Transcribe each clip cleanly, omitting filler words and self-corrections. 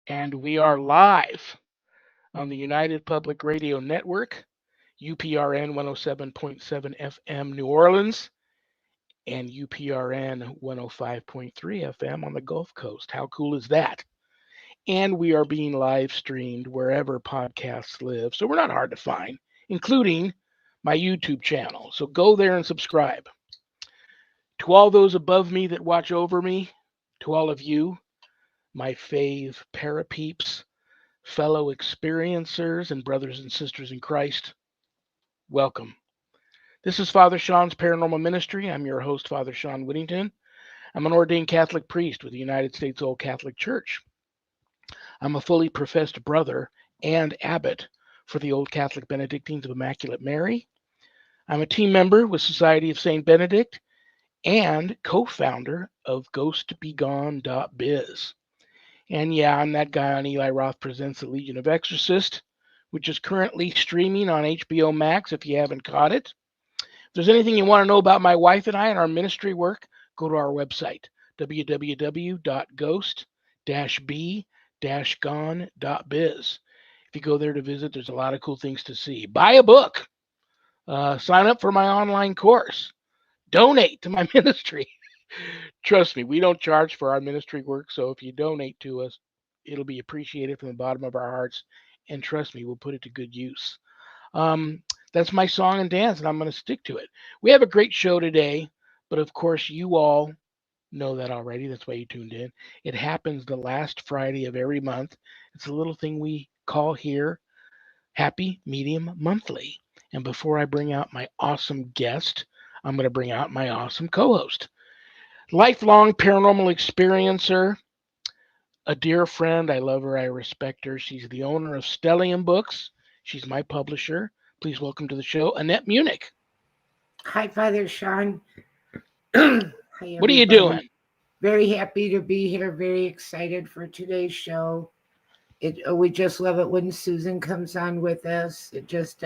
And we are live on the United Public Radio Network, UPRN 107.7 FM New Orleans, and UPRN 105.3 FM on the Gulf Coast. How cool is that? And we are being live streamed wherever podcasts live, so we're not hard to find, including my YouTube channel. So go there and subscribe. To all those above me that watch over me, to all of you, my fave parapeeps, fellow experiencers, and brothers and sisters in Christ, welcome. This is Father Shawn's Paranormal Ministry. I'm your host, Father Shawn Whittington. I'm an ordained Catholic priest with the United States Old Catholic Church. I'm a fully professed brother and abbot for the Old Catholic Benedictines of Immaculate Mary. I'm a team member with Society of St. Benedict and co-founder of GhostBegone.biz. And yeah, I'm that guy on Eli Roth Presents The Legion of Exorcists, which is currently streaming on HBO Max if you haven't caught it. If there's anything you want to know about my wife and I and our ministry work, go to our website, www.ghost-b-gone.biz. If you go there to visit, there's a lot of cool things to see. Buy a book. Sign up for my online course. Donate to my ministry. Trust me, we don't charge for our ministry work, so if you donate to us, it'll be appreciated from the bottom of our hearts, and trust me, we'll put it to good use. That's my song and dance, and I'm going to stick to it. We have a great show today, but of course, you all know that already. That's why you tuned in. It happens the last Friday of every month. It's a little thing we call here Happy Medium Monthly. And before I bring out my awesome guest, I'm going to bring out my awesome co-host. Lifelong paranormal experiencer, a dear friend. I love her. I respect her. She's the owner of Stellium Books. She's my publisher. Please welcome to the show, Annette Munich. Hi, Father Shawn. Hi, What are you doing? Very happy to be here. Very excited for today's show. We just love it when Susan comes on with us. It just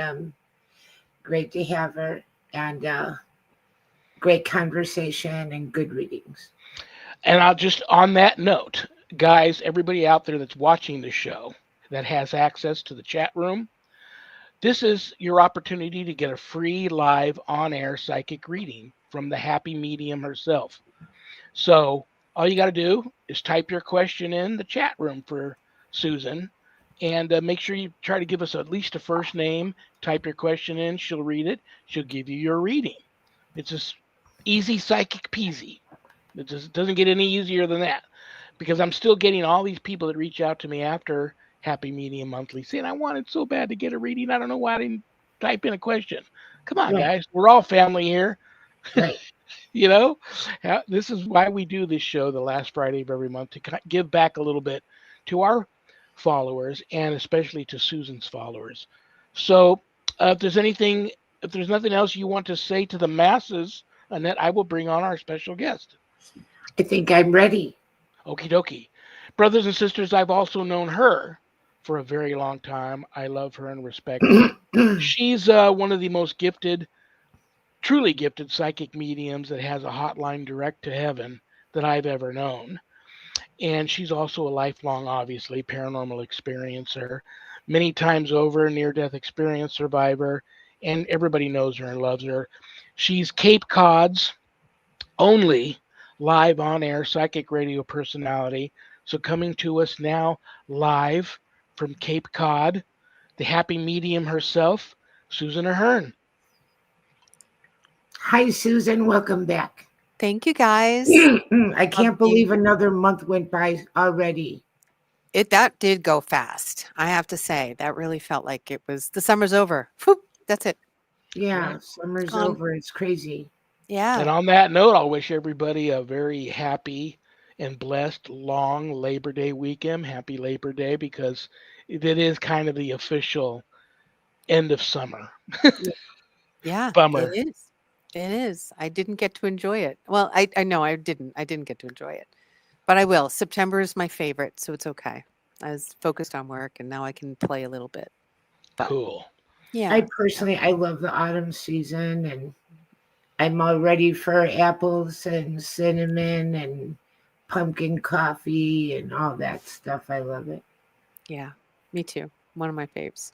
great to have her, and great conversation and good readings. And I'll just, on that note, guys, everybody out there that's watching the show that has access to the chat room, this is your opportunity to get a free live on-air psychic reading from the happy medium herself. So all you got to do is type your question in the chat room for Susan, and make sure you try to give us at least a first name. Type your question in. She'll read it. She'll give you your reading. It's just easy psychic peasy. It just doesn't get any easier than that, because I'm still getting all these people that reach out to me after Happy Medium Monthly saying, I wanted so bad to get a reading. I don't know why I didn't type in a question. Come on, guys. We're all family here. Right. You know, this is why we do this show the last Friday of every month, to give back a little bit to our followers, and especially to Susan's followers. So if there's nothing else you want to say to the masses, Annette, I will bring on our special guest. I think I'm ready. Okie dokie. Brothers and sisters, I've also known her for a very long time. I love her and respect her. She's one of the most gifted, truly gifted psychic mediums that has a hotline direct to heaven that I've ever known. And she's also a lifelong, obviously, paranormal experiencer, many times over, near-death experience survivor, and everybody knows her and loves her. She's Cape Cod's only live on-air psychic radio personality. So coming to us now live from Cape Cod, the happy medium herself, Susan Ahearn. Hi, Susan. Welcome back. Thank you, guys. I can't believe another month went by already. That did go fast. I have to say, that really felt like it was the summer's over. Whoop, that's it. Yeah, summer's over. It's crazy. Yeah. And on that note, I'll wish everybody a very happy and blessed long Labor Day weekend. Happy Labor Day, because it is kind of the official end of summer. Yeah, Bummer. it is. It is. I didn't get to enjoy it. Well, I know I didn't. I didn't get to enjoy it, but I will. September is my favorite, so it's okay. I was focused on work, and now I can play a little bit. But, cool. Yeah. I love the autumn season, and I'm all ready for apples and cinnamon and pumpkin coffee and all that stuff. I love it. Yeah, me too. One of my faves.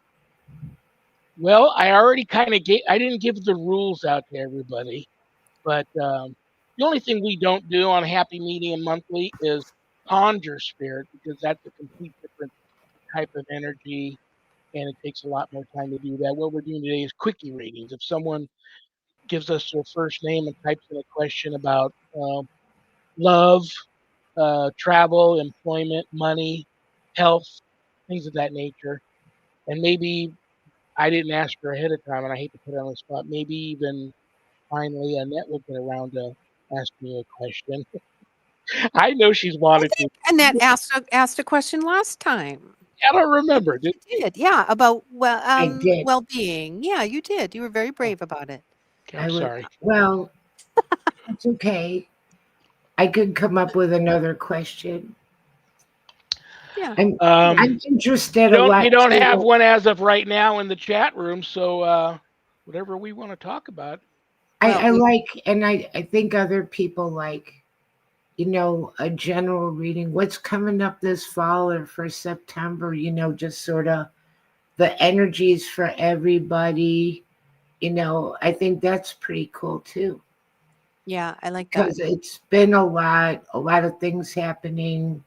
Well, I already kind of I didn't give the rules out to everybody, but the only thing we don't do on Happy Medium Monthly is conjure spirit, because that's a complete different type of energy and it takes a lot more time to do that. What we're doing today is quickie readings. If someone gives us their first name and types in a question about love, travel, employment, money, health, things of that nature, and maybe I didn't ask her ahead of time, and I hate to put her on the spot. Maybe even finally Annette will get around to ask me a question. I know she's I wanted to. think Annette asked a question last time. I don't remember. You did, yeah, about I did. well-being. Yeah, you did. You were very brave about it. Okay, I I'm would. sorry. Well, it's okay. I could come up with another question. Yeah. I'm Um, I'm interested a you lot don't have too. one as of right now in the chat room, so whatever we want to talk about. Well, I like, and I think other people like, a general reading. What's coming up this fall or for September? Just sort of the energies for everybody. I think that's pretty cool too, yeah, I like that. because it's been a lot of things happening,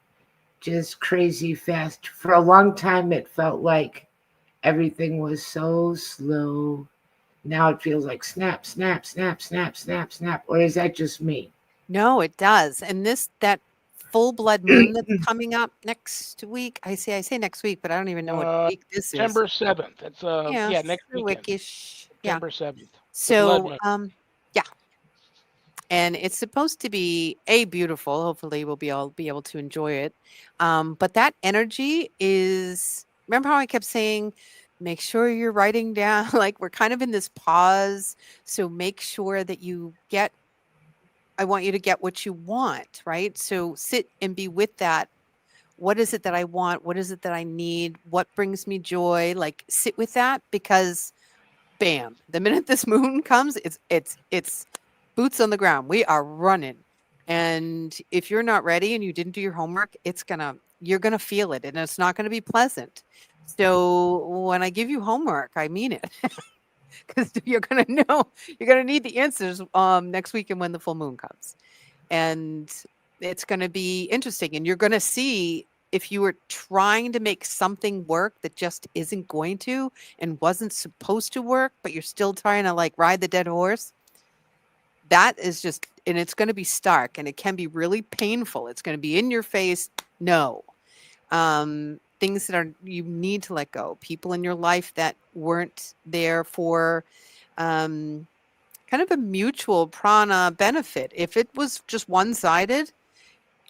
just crazy fast. For a long time, it felt like everything was so slow. Now it feels like snap, snap, snap, snap, snap, snap. Or is that just me? No, it does. And that full blood moon that's coming up next week. I say next week, but I don't even know what week this is. September 7th. That's Yeah, next weekend. wickish. Yeah. September 7th. The blood So, moon. yeah. And it's supposed to be beautiful. Hopefully, we'll be able to enjoy it. But that energy is. Remember how I kept saying, make sure you're writing down. Like we're kind of in this pause, so make sure that you get. I want you to get what you want, right? So sit and be with that. What is it that I want? What is it that I need? What brings me joy? Like sit with that, because bam, the minute this moon comes, it's boots on the ground. We are running. And if you're not ready and you didn't do your homework, you're gonna feel it, and it's not gonna be pleasant. So when I give you homework, I mean it. Because you're gonna know, you're gonna need the answers next weekend when the full moon comes. And it's gonna be interesting. And you're gonna see if you were trying to make something work that just isn't going to and wasn't supposed to work, but you're still trying to like ride the dead horse. That is just, and it's going to be stark, and it can be really painful. It's going to be in your face. No. Things that you need to let go. People in your life that weren't there for kind of a mutual prana benefit. If it was just one-sided,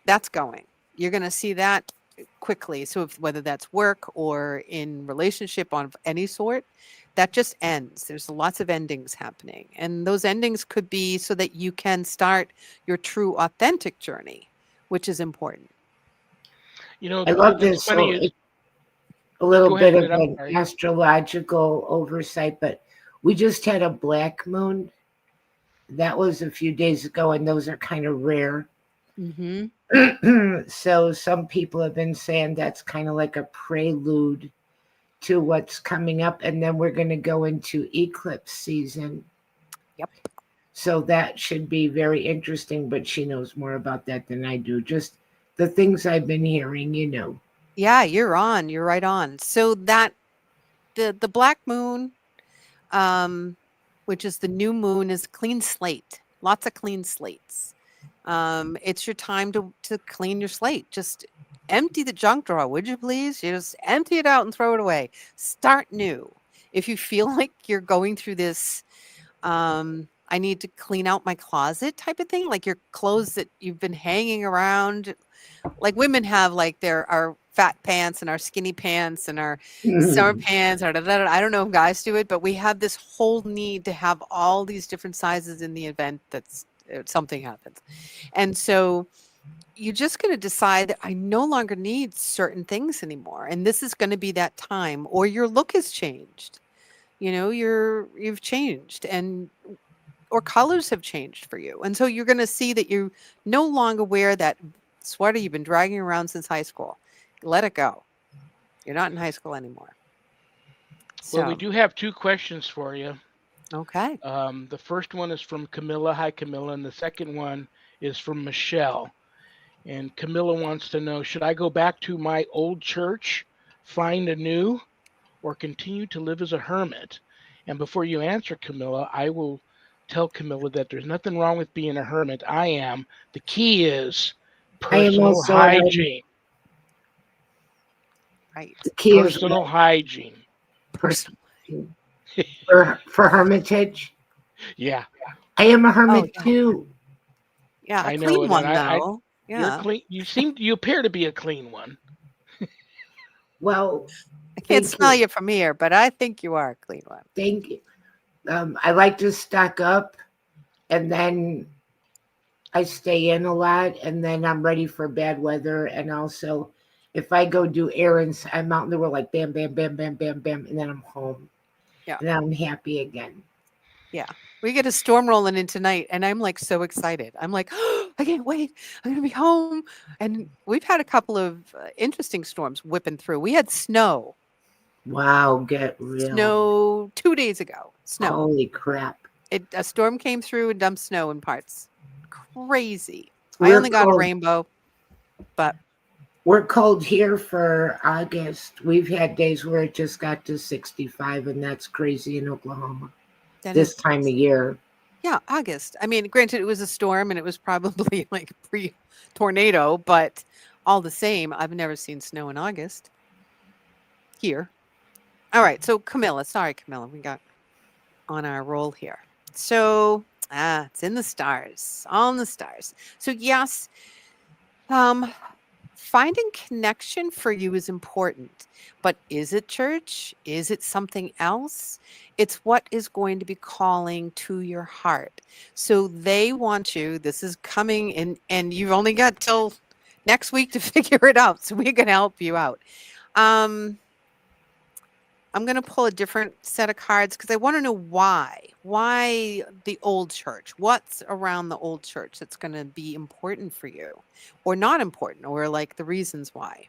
that's going. You're going to see that quickly. So whether that's work or in relationship of any sort, that just ends. There's lots of endings happening. And those endings could be so that you can start your true authentic journey, which is important. I love it's this. funny. So a little Go ahead, bit of I'm an sorry. astrological oversight, but we just had a black moon. That was a few days ago, and those are kind of rare. Mm-hmm. So some people have been saying that's kind of like a prelude to what's coming up, and then we're going to go into eclipse season. Yep. So that should be very interesting, but she knows more about that than I do. Just the things I've been hearing. Yeah, you're right on. So that the black moon, which is the new moon, is clean slate. Lots of clean slates. It's your time to clean your slate. Just empty the junk drawer, would you please? You just empty it out and throw it away. Start new. If you feel like you're going through this, I need to clean out my closet type of thing, like your clothes that you've been hanging around, like women have like our fat pants and our skinny pants and our summer pants. Or I don't know if guys do it, but we have this whole need to have all these different sizes in the event that's something happens. And so you're just going to decide that I no longer need certain things anymore. And this is going to be that time, or your look has changed. You've changed, or colors have changed for you. And so you're going to see that you no longer wear that sweater you've been dragging around since high school. Let it go. You're not in high school anymore. Well, we So, do have 2 questions for you. okay. The first one is from Camilla. Hi, Camilla. And the second one is from Michelle. And Camilla wants to know, should I go back to my old church, find a new, or continue to live as a hermit? And before you answer, Camilla, I will tell Camilla that there's nothing wrong with being a hermit. I am. The key is I am personal also a hermit. hygiene. Right. The key is Personal hygiene. personal for hermitage. Yeah, I am a hermit yeah. too. Yeah, a I know clean it. one And though. you're Yeah. clean. You appear to be a clean one. Well, I can't thank smell you. you from here, but I think you are a clean one. Thank you. I like to stock up, and then I stay in a lot, and then I'm ready for bad weather. And also, if I go do errands, I'm out in the world like bam, bam, bam, bam, bam, bam, and then I'm home. Yeah. And I'm happy again. Yeah. We get a storm rolling in tonight, and I'm like so excited. I'm like, oh, I can't wait. I'm going to be home. And we've had a couple of interesting storms whipping through. We had snow Wow, get real. 2 days ago. Snow. Holy crap. A storm came through and dumped snow in parts. Crazy. I We're only got a cold. rainbow, but We're cold here for August. We've had days where it just got to 65, and that's crazy in Oklahoma that this is time of year. yeah, August. I mean, granted, it was a storm and it was probably like pre-tornado, but all the same, I've never seen snow in August here. All right, so Camilla, sorry, Camilla, we got on our roll here. So, it's in the stars, all in the stars. So yes, finding connection for you is important, but is it church? Is it something else? It's what is going to be calling to your heart. So they want you, this is coming in, and you've only got till next week to figure it out. So we're going to help you out. I'm going to pull a different set of cards because I want to know why. Why the old church? What's around the old church that's going to be important for you or not important, or like the reasons why?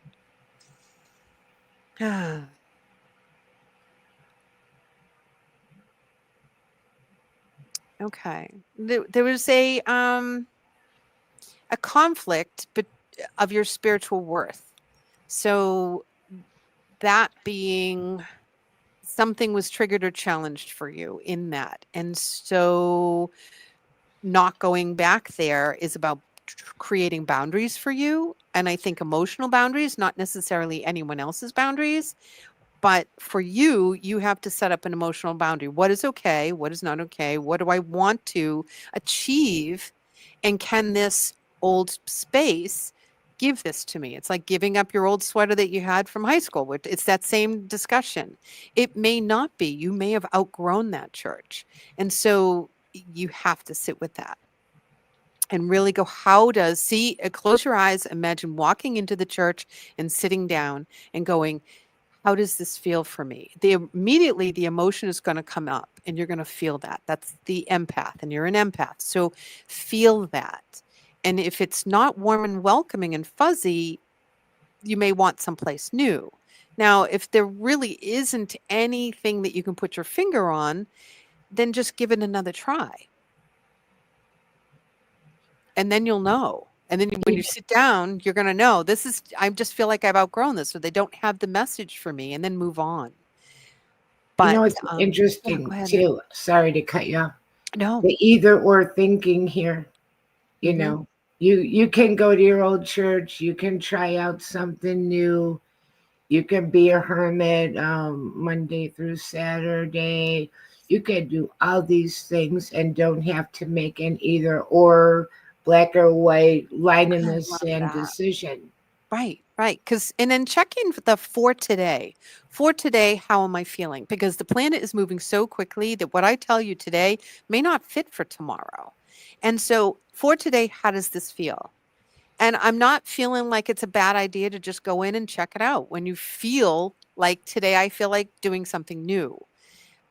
Okay. There was a conflict of your spiritual worth. So that being something was triggered or challenged for you in that. And so not going back there is about creating boundaries for you. And I think emotional boundaries, not necessarily anyone else's boundaries, but for you, you have to set up an emotional boundary. What is okay? What is not okay? What do I want to achieve? And can this old space give this to me? It's like giving up your old sweater that you had from high school. It's that same discussion. It may not be. You may have outgrown that church. And so you have to sit with that and really go, close your eyes, imagine walking into the church and sitting down and going, how does this feel for me? Immediately the emotion is going to come up and you're going to feel that. That's the empath, and you're an empath. So feel that. And if it's not warm and welcoming and fuzzy, you may want someplace new. Now, if there really isn't anything that you can put your finger on, then just give it another try. And then you'll know. And then when you sit down, you're going to know I just feel like I've outgrown this, or they don't have the message for me, and then move on. But it's interesting too. Sorry to cut you off. No. The either or thinking here. You know, you can go to your old church, you can try out something new, you can be a hermit Monday through Saturday. You can do all these things and don't have to make an either or, black or white, line in the sand decision. Right. And then check in for today. For today, how am I feeling? Because the planet is moving so quickly that what I tell you today may not fit for tomorrow. And so for today, how does this feel? And I'm not feeling like it's a bad idea to just go in and check it out. When you feel like today, I feel like doing something new.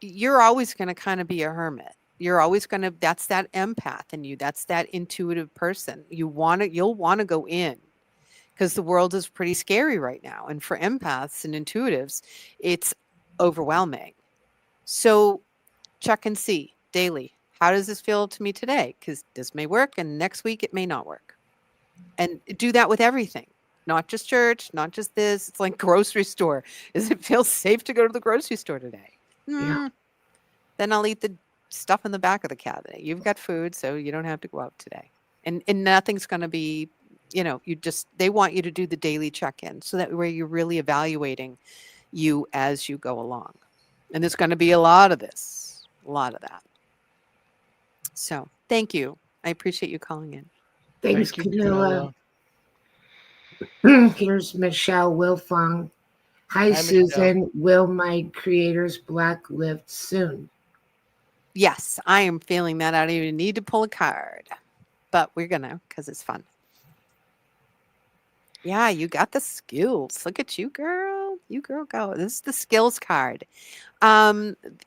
You're always going to kind of be a hermit. You're always going to, that's that empath in you. That's that intuitive person. You'll want to go in because the world is pretty scary right now. And for empaths and intuitives, it's overwhelming. So check and see daily. How does this feel to me today? Because this may work and next week it may not work. And do that with everything, not just church, not just this. It's like grocery store. Does it feel safe to go to the grocery store today? Yeah. Then I'll eat the stuff in the back of the cabinet. You've got food, so you don't have to go out today. And nothing's going to be, they want you to do the daily check-in so that way you're really evaluating you as you go along. And there's going to be a lot of this, a lot of that. So thank you. I appreciate you calling in. Thanks, Thank you, Camilla. Here's Michelle Wilfong. Hi, Susan. Will my creator's block lift soon? Yes, I am feeling that. I don't even need to pull a card, but we're going to because it's fun. Yeah, you got the skills. Look at you, girl. You girl go. This is the skills card.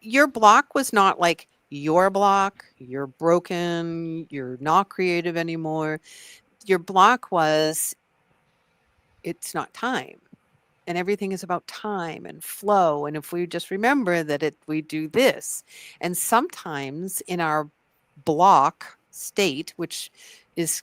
Your block was not like your block. You're broken. You're not creative anymore. Your block was it's not time. And everything is about time and flow. And if we just remember that we do this, and sometimes in our block state, which is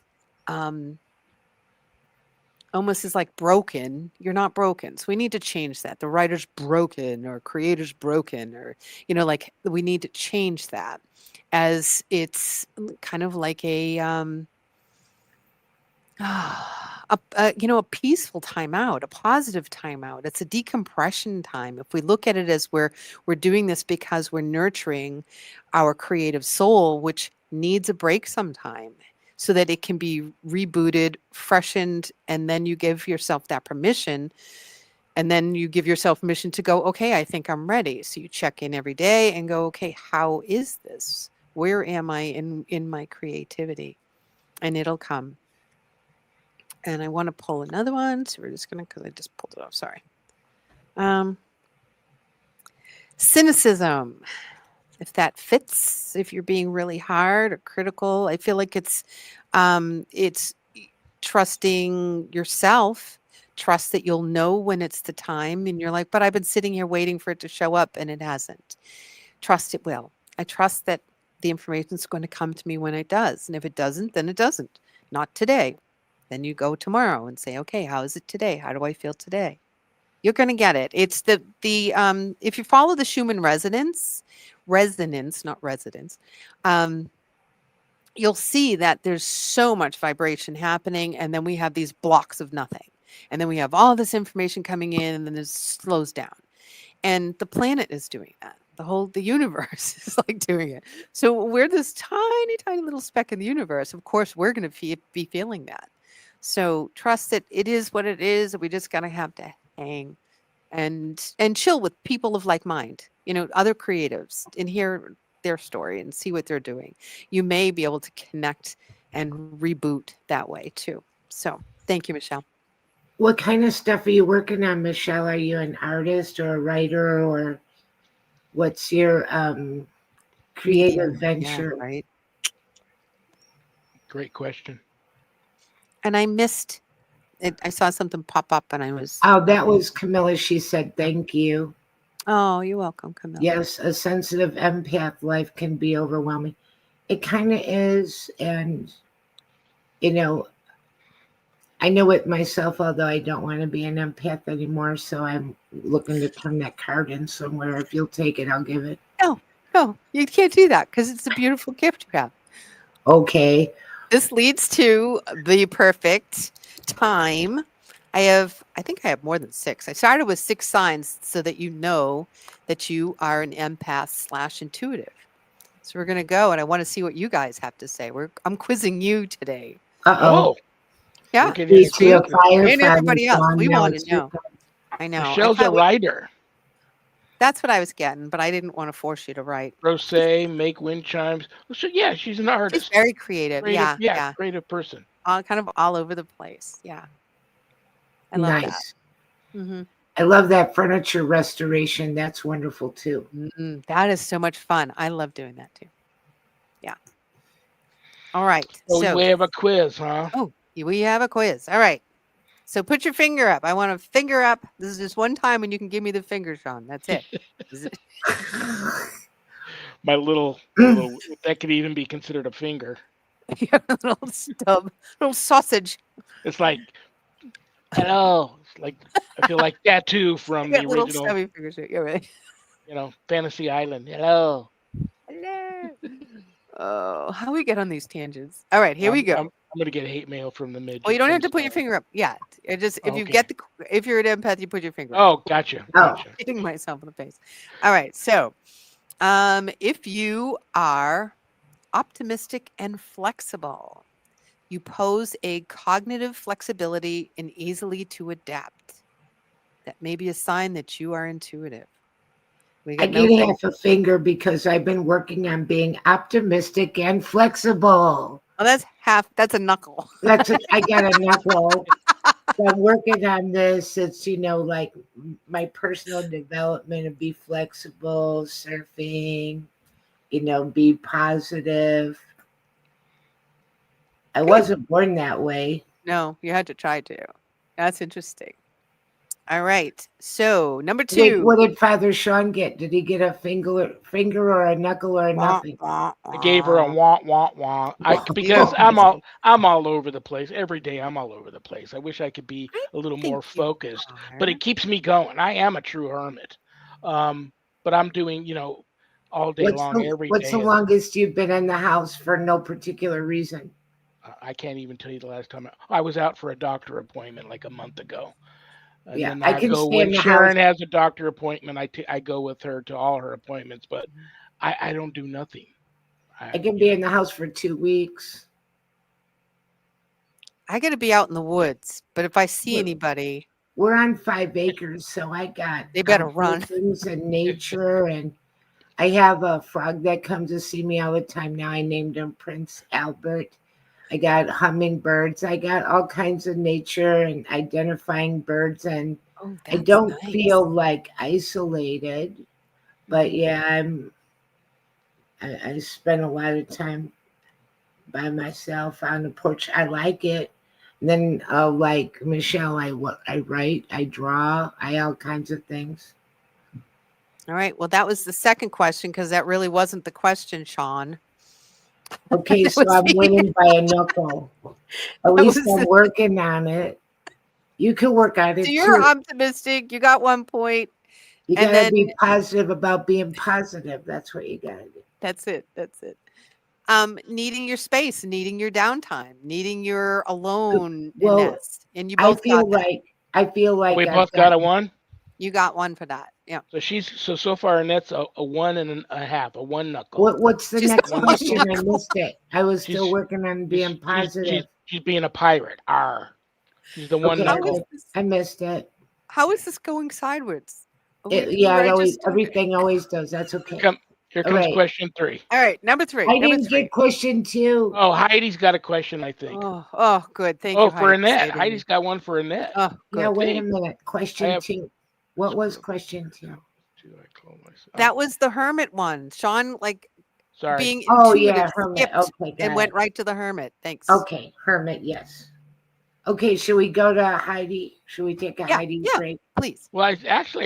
almost is like broken, you're not broken. So we need to change that. The writer's broken or creator's broken, or, like we need to change that as it's kind of like a peaceful timeout, a positive timeout. It's a decompression time. If we look at it as we're doing this because we're nurturing our creative soul, which needs a break sometime so that it can be rebooted, freshened, and then you give yourself that permission. And then you give yourself permission to go, okay, I think I'm ready. So you check in every day and go, okay, how is this? Where am I in my creativity? And it'll come. And I want to pull another one. So we're just going to, because I just pulled it off. Sorry. Cynicism. If that fits, if you're being really hard or critical, I feel like it's trusting yourself. Trust that you'll know when it's the time. And you're like, but I've been sitting here waiting for it to show up and it hasn't. Trust it will. I trust that the information is going to come to me when it does. And if it doesn't, then it doesn't. Not today. Then you go tomorrow and say, okay, how is it today? How do I feel today? You're going to get it. It's the if you follow the Schumann resonance, not residence, you'll see that there's so much vibration happening. And then we have these blocks of nothing. And then we have all this information coming in and then it slows down. And the planet is doing that. The universe is like doing it. So we're this tiny, tiny little speck in the universe. Of course, we're going to be feeling that. So trust that it is what it is. We just got to have to hang and chill with people of like mind, other creatives, and hear their story and see what they're doing. You may be able to connect and reboot that way too. So thank you, Michelle. What kind of stuff are you working on, Michelle? Are you an artist or a writer, or what's your creative venture? Yeah, right. Great question. And I missed it. I saw something pop up and I was... Oh, that was Camilla. She said, thank you. Oh, you're welcome, Camilla. Yes, a sensitive empath life can be overwhelming. It kind of is. And, I know it myself, although I don't want to be an empath anymore. So I'm looking to turn that card in somewhere. If you'll take it, I'll give it. No, you can't do that because it's a beautiful gift you have. Okay. This leads to the perfect time. I think I have more than 6. I started with 6 signs so that you know that you are an empath / intuitive. So we're going to go, and I want to see what you guys have to say. I'm quizzing you today. Uh-oh. Yeah. And everybody else. We want to know. I know. Michelle's a writer. That's what I was getting, but I didn't want to force you to write. Rose, make wind chimes. So, yeah, she's an artist. She's very creative. Yeah. Creative person. Kind of all over the place. Yeah. I love that. Mm-hmm. I love that furniture restoration. That's wonderful too. Mm-hmm. That is so much fun. I love doing that too. Yeah. All right. So we have a quiz, huh? Oh, we have a quiz. All right. So put your finger up. I want a finger up. This is just one time when you can give me the finger, Shawn. That's it. My little that could even be considered a finger. You have a little stub, little sausage. It's like, hello. It's like I feel like Tattoo I from the got little original, stubby fingers. Yeah, right. Fantasy Island. Hello. Hello. Oh, how we get on these tangents? All right, here we go. I'm gonna get hate mail from the midgets. Well, you don't have to I'm put your sorry. finger up yet. It just if you Okay. get if you're an empath, you put your finger up. Oh, gotcha. Gotcha. Hitting myself in the face. All right, so if you are optimistic and flexible, you pose a cognitive flexibility and easily to adapt. That may be a sign that you are intuitive. We I got no get finger. half a finger because I've been working on being optimistic and flexible. Oh, that's half. That's a knuckle. I got a knuckle. So I'm working on this. It's, like my personal development and be flexible, surfing, be positive. I wasn't born that way. No, you had to try to. That's interesting. All right. So number Wait, 2. what did Father Shawn get? Did he get a finger or a knuckle or nothing? I gave her a wah wah wah. Because I'm all over the place every day. I'm all over the place. I wish I could be a little more focused, but it keeps me going. I am a true hermit, but I'm doing all day long every day. What's the longest you've been in the house for no particular reason? I can't even tell you the last time I was out for a doctor appointment like a month ago. And Yeah, then I can stay when in the Sharon house. has a doctor appointment, I go with her to all her appointments, but I don't do nothing. I can be in the house for 2 weeks. I got to be out in the woods, but if I see anybody, we're on 5 acres, so I got they better run. Things in nature, and I have a frog that comes to see me all the time now. I named him Prince Albert. I got hummingbirds. I got all kinds of nature and identifying birds, and I don't feel like isolated. But yeah, I spend a lot of time by myself on the porch. I like it. And then like Michelle, I write, I draw, I all kinds of things. All right. Well, that was the second question because that really wasn't the question, Shawn. Okay, so I'm winning by a knuckle. At least I'm working on it. You can work on it so you're too. optimistic. You got 1 point. You gotta be positive about being positive. That's what you gotta do. That's it. That's it. Needing your space, needing your downtime, needing your aloneness, and you both I feel like we both got a 1. You got 1 for that. Yeah. So so far Annette's a 1 and a half, a 1 knuckle. What's the next question? I missed it. I was still working on being positive. She's being a pirate. R. She's the 1 knuckle. I missed it. How is this going sideways? Everything always does. That's okay. Here comes question 3. All right, number 3. I didn't get question 2. Oh, Heidi's got a question, I think. Oh, good. Thank you. Oh, for Annette. Heidi's got one for Annette. Oh, good. Now, wait a minute. Question 2. What was question 2? That was the hermit one. Shawn, being hermit. Okay, and went right to the hermit. Thanks. Okay, hermit, yes. Okay, should we go to Heidi? Should we take a Heidi break? Please. Well, I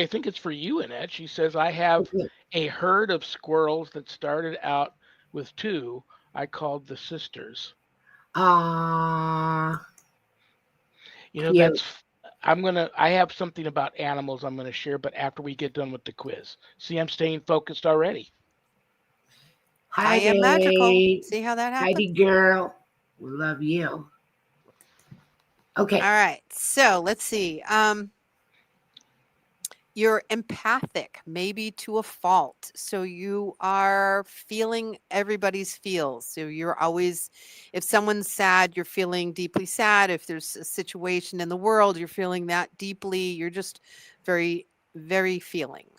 think it's for you, Annette. She says, I have a herd of squirrels that started out with 2 I called the sisters. Cute. That's I have something about animals I'm gonna share, but after we get done with the quiz. See, I'm staying focused already. Heidi, I am magical. See how that happens? Heidi girl, we love you. Okay. All right. So let's see. You're empathic, maybe to a fault. So you are feeling everybody's feels. So you're always, if someone's sad, you're feeling deeply sad. If there's a situation in the world, you're feeling that deeply. You're just very, very feeling.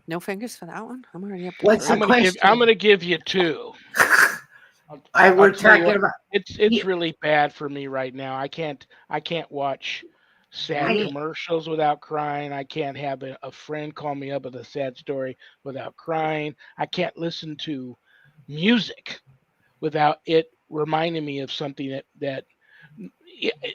No fingers for that one. I'm already up. I'm gonna give you 2. We're talking about. It's really bad for me right now. I can't watch sad commercials without crying. I can't have a friend call me up with a sad story without crying. I can't listen to music without it reminding me of something that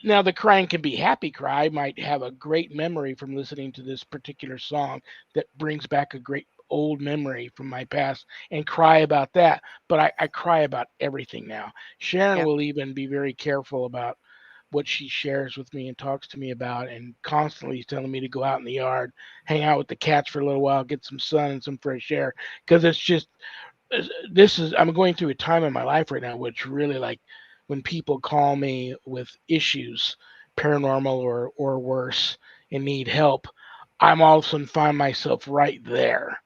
now the crying can be happy cry. I might have a great memory from listening to this particular song that brings back a great old memory from my past and cry about that. But I cry about everything now. Sharon Yeah. will even be very careful about what she shares with me and talks to me about, and constantly is telling me to go out in the yard, hang out with the cats for a little while, get some sun and some fresh air. Because it's just, I'm going through a time in my life right now which really, like, when people call me with issues, paranormal or worse, and need help, I'm all of a sudden find myself right there,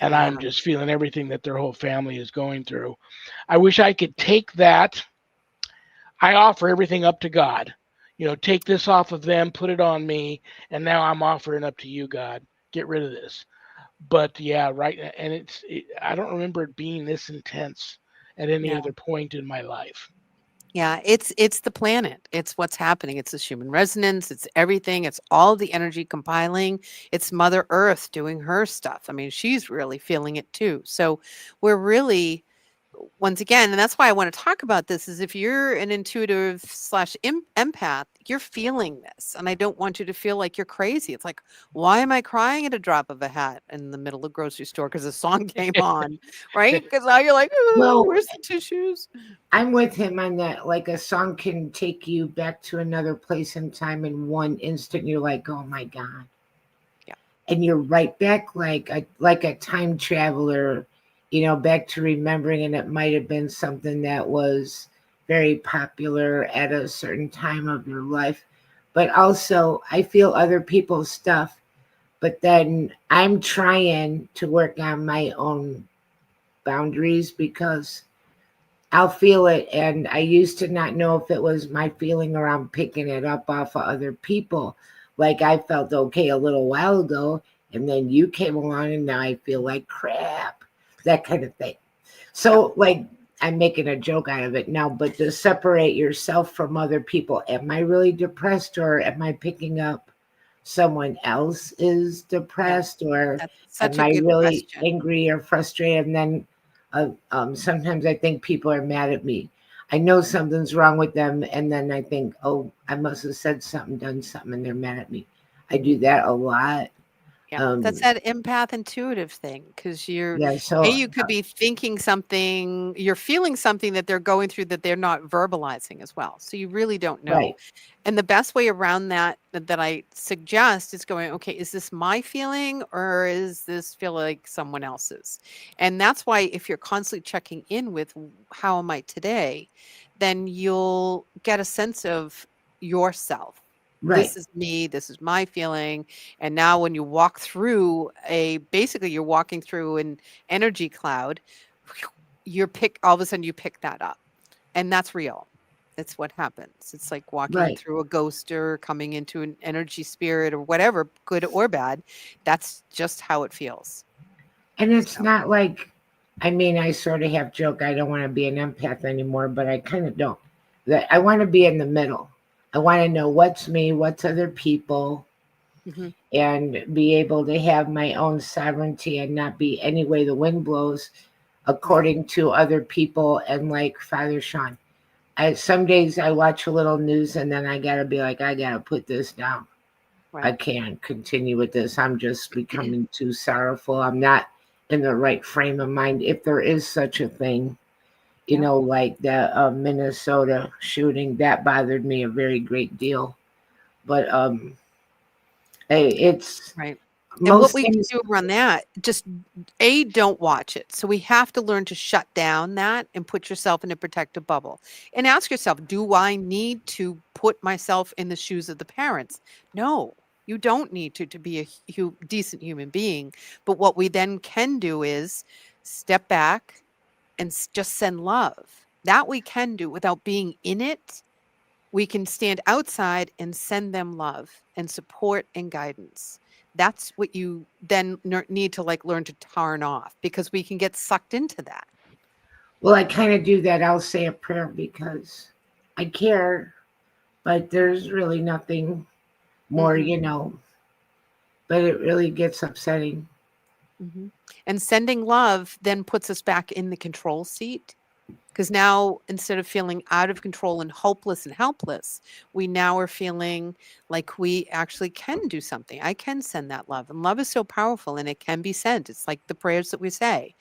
and Yeah. I'm just feeling everything that their whole family is going through. I wish I could take that. I offer everything up to God. Take this off of them, put it on me, and now I'm offering up to you, God. Get rid of this. But yeah, right, and I don't remember it being this intense at any Yeah. other point in my life. Yeah, it's the planet. It's what's happening. It's this human resonance. It's everything. It's all the energy compiling. It's Mother Earth doing her stuff. I mean, she's really feeling it too. So we're really, once again, and that's why I want to talk about this, is if you're an intuitive slash empath, you're feeling this. And I don't want you to feel like you're crazy. It's like, why am I crying at a drop of a hat in the middle of the grocery store because a song came on, right? Because now you're like, oh, Well, where's the tissues? I'm with him on that. Like a song can take you back to another place in time in one instant. You're like, oh my God. Yeah. And you're right back like a time traveler, back to remembering, and it might have been something that was very popular at a certain time of your life. But also I feel other people's stuff, but then I'm trying to work on my own boundaries because I'll feel it. And I used to not know if it was my feeling or I'm picking it up off of other people. Like I felt okay a little while ago, and then you came along and now I feel like crap, that kind of thing. So, like, I'm making a joke out of it now, but to separate yourself from other people, am I really depressed or am I picking up someone else is Yeah. depressed, or That's such am a I good really question. angry or frustrated? And then sometimes I think people are mad at me. I know something's wrong with them, and then I think, oh, I must have said something, done something, and they're mad at me. I do that a lot. Yeah, that's Um, that empath intuitive thing because yeah, so you could be thinking something, you're feeling something that they're going through that they're not verbalizing as well. So you really don't know. right, And the best way around that I suggest is going, okay, is this my feeling or is this feel like someone else's? And that's why if you're constantly checking in with how am I today, then you'll get a sense of yourself. right, This is me, this is my feeling. And now when you walk through basically you're walking through an energy cloud, all of a sudden you pick that up. And that's real. It's what happens. It's like walking right. through a ghost or coming into an energy spirit or whatever, good or bad. That's just how it feels. And it's So, not like, I mean, I sort of have joke. I don't want to be an empath anymore, but I kind of don't. That I want to be in the middle. I want to know what's me, what's other people, mhm, and be able to have my own sovereignty and not be any way the wind blows right, according to other people. And like Father Shawn, some days I watch a little news and then I gotta be like, I gotta put this down. I right. can't continue with this. I'm just becoming too sorrowful. I'm not in the right frame of mind, if there is such a thing. Yeah, Like the Minnesota shooting, that bothered me a very great deal. But it's right. And what most we can things. do around that, just don't watch it. So we have to learn to shut down that and put yourself in a protective bubble and ask yourself, do I need to put myself in the shoes of the parents? No, you don't need to be a decent human being. But what we then can do is step back and just send love. That we can do without being in it. We can stand outside and send them love and support and guidance. That's what you then need to like learn to turn off because we can get sucked into that. Well, I kind of do that. I'll say a prayer because I care, but there's really nothing more, Hmm. but it really gets upsetting. Hmm. And sending love then puts us back in the control seat Because now, instead of feeling out of control and hopeless and helpless, we now are feeling like we actually can do something. I can send that love. And love is so powerful and it can be sent. It's like the prayers that we say.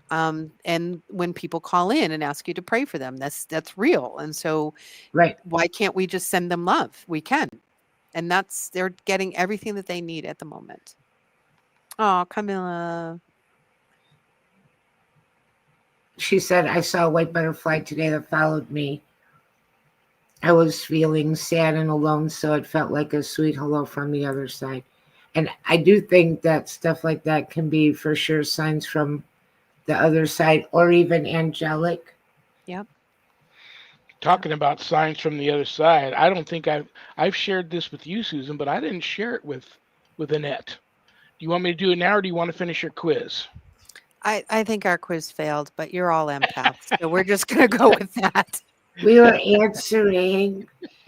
And when people call in and ask you to pray for them, that's real. And so Right. why can't we just send them love? We can. And they're getting everything that they need at the moment. Oh, Camilla. She said, I saw a white butterfly today that followed me. I was feeling sad and alone, so it felt like a sweet hello from the other side. And I do think that stuff like that can be for sure signs from the other side or even angelic. Yep. Talking about signs from the other side, I don't think I've shared this with you, Susan, but I didn't share it with Annette. Do you want me to do it now, or do you want to finish your quiz? I think our quiz failed, but you're all empaths. So we're just going to go with that. We were answering.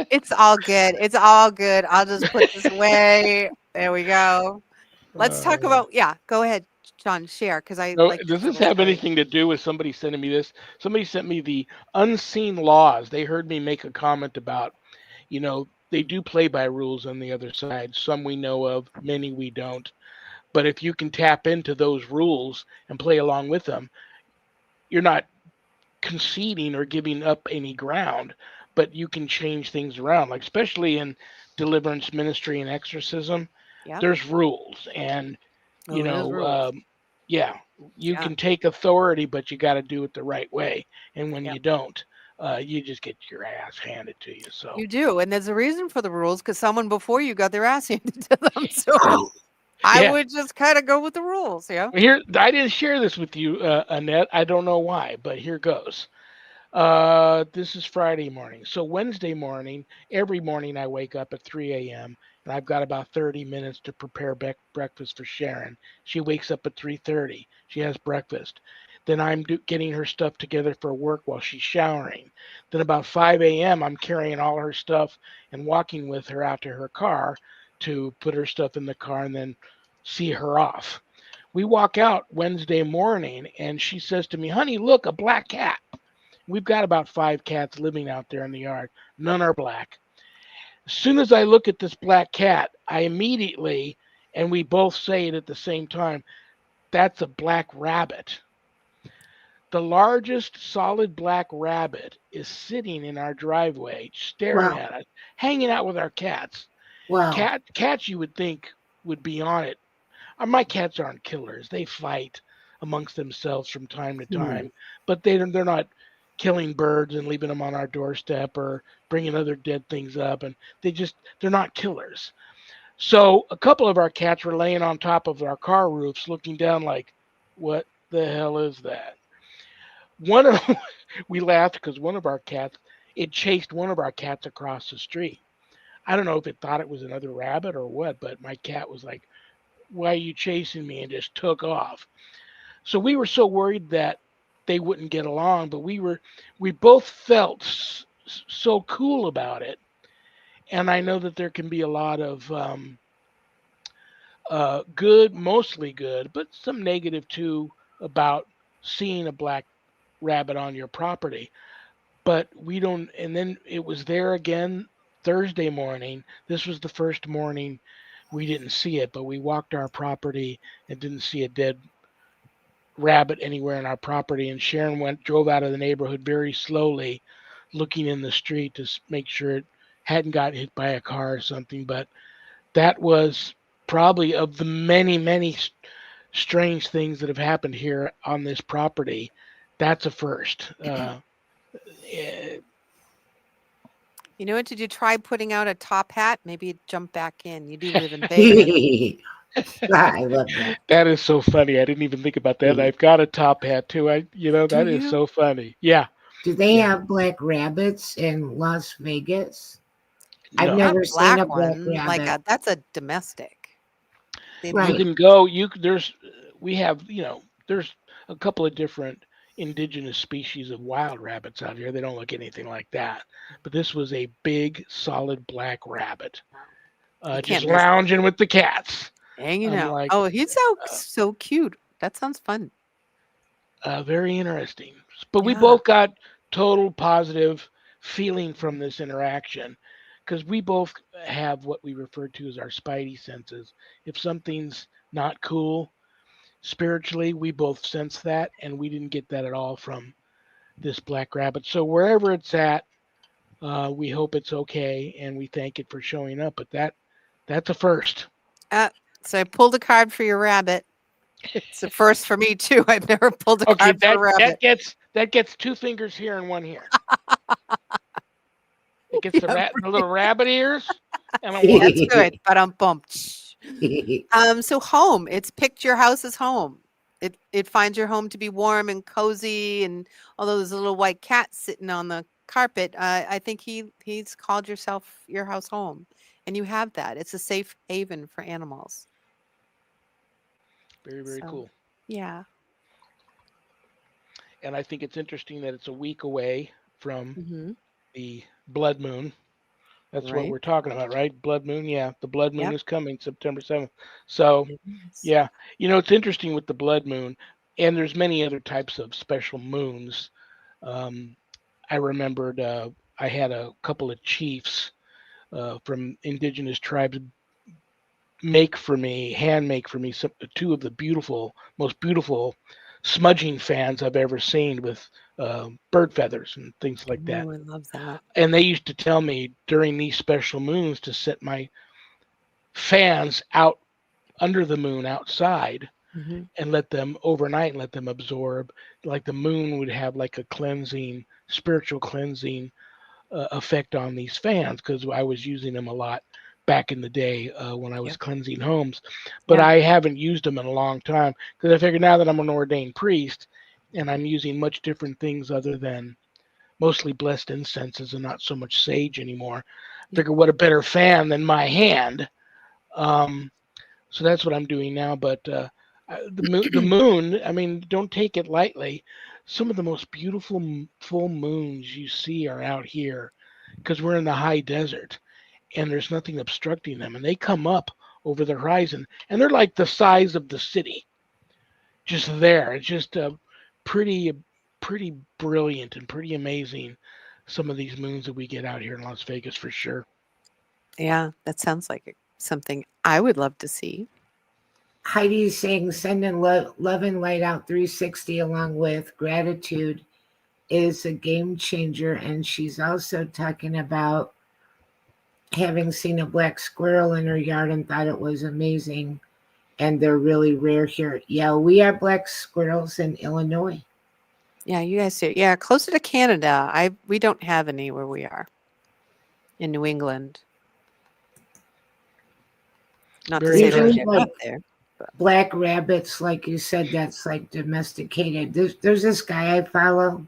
It's all good. It's all good. I'll just put this away. There we go. Let's talk about, go ahead, Shawn, share, because I No, like does this this little have story. anything to do with somebody sending me this? Somebody sent me the unseen laws. They heard me make a comment about, they do play by rules on the other side. Some we know of, many we don't. But if you can tap into those rules and play along with them, you're not conceding or giving up any ground, but you can change things around. Like especially in deliverance ministry and exorcism, Yep. there's rules, and you Oh, it is know, rules. yeah, you Yeah. can take authority, but you got to do it the right way. And when Yep. you don't, you just get your ass handed to you. So You do. And there's a reason for the rules because someone before you got their ass handed to them. So I yeah. would just kind of go with the rules. Yeah. Well, here, I didn't share this with you, Annette. I don't know why, but here goes. This is Friday morning. So Wednesday morning, every morning I wake up at 3 a.m. and I've got about 30 minutes to prepare breakfast for Sharon. She wakes up at 3:30. She has breakfast. Then I'm getting her stuff together for work while she's showering. Then about 5 a.m. I'm carrying all her stuff and walking with her out to her car to put her stuff in the car and then see her off. We walk out Wednesday morning and she says to me, "Honey, look, a black cat." We've got about 5 cats living out there in the yard. None are black. As soon as I look at this black cat, I immediately, and we both say it at the same time, that's a black rabbit. The largest solid black rabbit is sitting in our driveway, staring Wow. at us, hanging out with our cats. Wow. Cats you would think would be on it. My cats aren't killers. They fight amongst themselves from time to Hmm. time, but they're not killing birds and leaving them on our doorstep or bringing other dead things up. And they're not killers. So a couple of our cats were laying on top of our car roofs, looking down like, "What the hell is that?" One of we laughed because one of our cats it chased one of our cats across the street. I don't know if it thought it was another rabbit or what, but my cat was like, "Why are you chasing me?" and just took off. So we were so worried that they wouldn't get along, but we both felt so cool about it. And I know that there can be a lot of good, mostly good, but some negative too about seeing a black rabbit on your property. But we don't. And then it was there again Thursday morning. This was the first morning we didn't see it, but we walked our property and didn't see a dead rabbit anywhere in our property. And Sharon drove out of the neighborhood very slowly, looking in the street to make sure it hadn't got hit by a car or something. But that was probably of the many strange things that have happened here on this property. That's a first. Eh, You know what? Did you try putting out a top hat? Maybe you'd jump back in. You do live in Vegas. I love that. that is so funny. I didn't even think about that. I've got a top hat too. Do That is you? so funny. Yeah, Do they yeah. have black rabbits in Las Vegas? I've No, Not never seen a black black one. rabbit. That's a domestic. you Right. can go. We have there's a couple of different indigenous species of wild rabbits out here. They don't look anything like that. But this was a big, solid black rabbit, You just can't miss it. lounging with the cats. Hanging I'm out. like, Oh, he's so uh, so cute. That sounds fun. very interesting. But we Yeah. both got total positive feeling from this interaction because we both have what we refer to as our spidey senses. If something's not cool spiritually, we both sense that, and we didn't get that at all from this black rabbit. So wherever it's at, we hope it's okay, and we thank it for showing up. But that's a first. So I pulled a card for your rabbit. It's a first for me too. I've never pulled a Okay, card for a rabbit. that gets 2 fingers here and 1 here. It gets Yeah, the little rabbit ears and a that's 1. good. But I'm bumped. So home. It's picked your house as home. It finds your home to be warm and cozy, and although there's a little white cat sitting on the carpet, I think he's called your house home, and you have that. It's a safe haven for animals. Very, very So, cool. yeah. And I think it's interesting that it's a week away from Hmm. the blood moon. That's what Right. we're talking about, right? Blood moon. Yeah, the blood moon Yep. is coming September 7th. So, It is. yeah, it's interesting with the blood moon, and there's many other types of special moons. I remembered I had a couple of chiefs from indigenous tribes hand make for me two of the most beautiful smudging fans I've ever seen with bird feathers and things like that. Oh, I love that. And they used to tell me during these special moons to set my fans out under the moon outside Hmm. and let them overnight and let them absorb. Like the moon would have like a spiritual cleansing effect on these fans because I was using them a lot back in the day when I was Yep. cleansing homes. But Yeah. I haven't used them in a long time because I figured now that I'm an ordained priest and I'm using much different things other than mostly blessed incenses and not so much sage anymore. Yeah. Figure what a better fan than my hand. So that's what I'm doing now. But the moon, I mean, don't take it lightly. Some of the most beautiful full moons you see are out here because we're in the high desert and there's nothing obstructing them. And they come up over the horizon and they're like the size of the city, just there. It's just pretty, pretty brilliant and pretty amazing. Some of these moons that we get out here in Las Vegas for sure. Yeah, that sounds like something I would love to see. Heidi's saying sending love and light out 360 along with gratitude is a game changer. And she's also talking about having seen a black squirrel in her yard and thought it was amazing. And they're really rare here. Yeah, we have black squirrels in Illinois. Yeah, you guys do. Yeah, closer to Canada. We don't have any where we are in New England. Not to Very say they don't Usually, interesting. get like up there. black rabbits, like you said, that's like domesticated. There's this guy I follow.